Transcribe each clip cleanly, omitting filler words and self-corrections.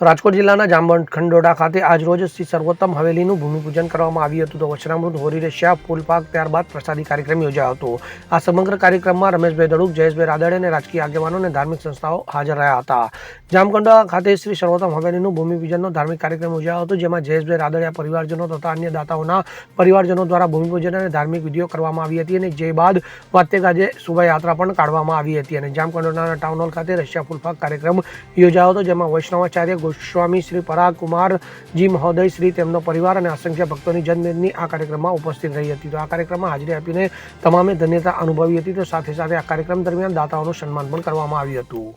રાજકોટ જિલ્લાના જામખંડોડા ખાતે આજરોજ શ્રી સર્વોત્તમ હવેલીનું ભૂમિપૂજન કરવામાં આવ્યું હતું. તો વચનામૃત હોરી રેસ્યા ફૂલપાક ત્યારબાદ પ્રસાદી કાર્યક્રમ યોજાયો હતો. આ સમગ્ર કાર્યક્રમમાં રમેશભાઈ દડુક, જયેશભાઈ રાદડિયા અને રાજકીય આગેવાનો અને ધાર્મિક સંસ્થાઓ હાજર રહ્યા હતા. જામખંડોડા ખાતે શ્રી સર્વોત્તમ હવેલીનું ભૂમિપૂજનનો ધાર્મિક કાર્યક્રમ યોજાયો હતો, જેમાં જયેશભાઈ રાદડિયા પરિવારજનો તથા અન્ય દાતાઓના પરિવારજનો દ્વારા ભૂમિપૂજન અને ધાર્મિક વિધિઓ કરવામાં આવી હતી અને જે બાદ વાત્યગાજે શોભાયાત્રા પણ કાઢવામાં આવી હતી અને જામખંડોડાના ટાઉન હોલ ખાતે રેસ્યા ફૂલપાક કાર્યક્રમ યોજાયો હતો, જેમાં વૈષ્ણવાચાર્ય ગોસ્વામી શ્રી પરાગ કુમારજી મહોદય શ્રી, તેમનો પરિવાર અને અસંખ્ય ભક્તોની જનમેદની આ કાર્યક્રમમાં ઉપસ્થિત રહી હતી. તો આ કાર્યક્રમમાં હાજરી આપીને તમામે ધન્યતા અનુભવી હતી. તો સાથે સાથે આ કાર્યક્રમ દરમિયાન દાતાઓનું સન્માન પણ કરવામાં આવ્યું હતું.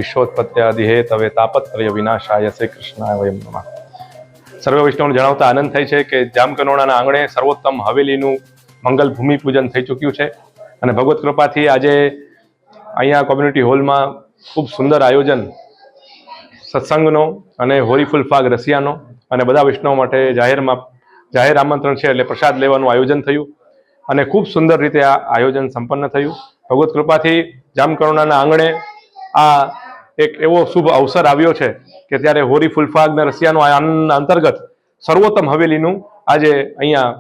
વિશ્વોત્પત્યાદિહેતવે તાપત્રય વિનાશાય શ્રી કૃષ્ણાય વયમ નમઃ. સર્વે વૈષ્ણવને જણાવતા આનંદ થાય છે કે જામકંડોળાના આંગણે સર્વોત્તમ હવેલીનું મંગલ ભૂમિપૂજન થઈ ચૂક્યું છે અને ભગવત કૃપાથી આજે અહીંયા કોમ્યુનિટી હોલમાં ખૂબ સુંદર આયોજન સત્સંગનો અને હોળી ફૂલપાક રસિયાનો અને બધા વૈષ્ણવ માટે જાહેર આમંત્રણ છે એટલે પ્રસાદ લેવાનું આયોજન થયું અને ખૂબ સુંદર રીતે આ આયોજન સંપન્ન થયું. ભગવત કૃપાથી જામકંડોળાના આંગણે આ એક એવો શુભ અવસર આવ્યો છે કે ત્યારે હોળી ફૂલપાક અને રસિયાનો અંતર્ગત સર્વોત્તમ હવેલીનું આજે અહીંયા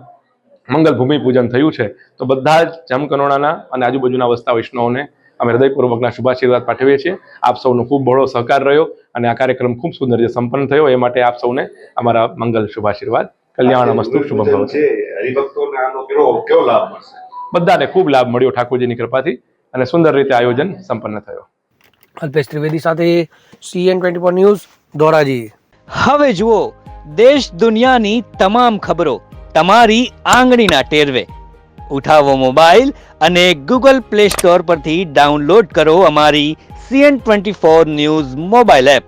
મંગલ ભૂમિપૂજન થયું છે. તો બધા જ જામકંડોળાના અને આજુબાજુના વસતા વૈષ્ણવોને અમે હૃદયપૂર્વકના શુભાશીર્વાદ પાઠવીએ છીએ. આપ સૌનો ખૂબ બહોળો સહકાર રહ્યો અને આ કાર્યક્રમ ખૂબ સુંદર રીતે સંપન્ન થયો. એ માટે આપ સૌને અમારા મંગલ શુભાશીર્વાદ. કલ્યાણમસ્તુ શુભમ ભવતુ. હરિભક્તોને આનો કેવો લાભ મળશે? બધાને ખૂબ લાભ મળ્યો ઠાકોરજીની કૃપાથી અને સુંદર રીતે આયોજન સંપન્ન થયો. અલ્પેશ ત્રિવેદી સાથે CN24 ન્યૂઝ, ધોરાજી. હવે જુઓ દેશ દુનિયાની તમામ ખબરો તમારી આંગળીના ટેરવે. ઉઠાવો મોબાઈલ અને ગૂગલ પ્લે સ્ટોર પરથી ડાઉનલોડ કરો અમારી CN24 ન્યૂઝ મોબાઈલ એપ.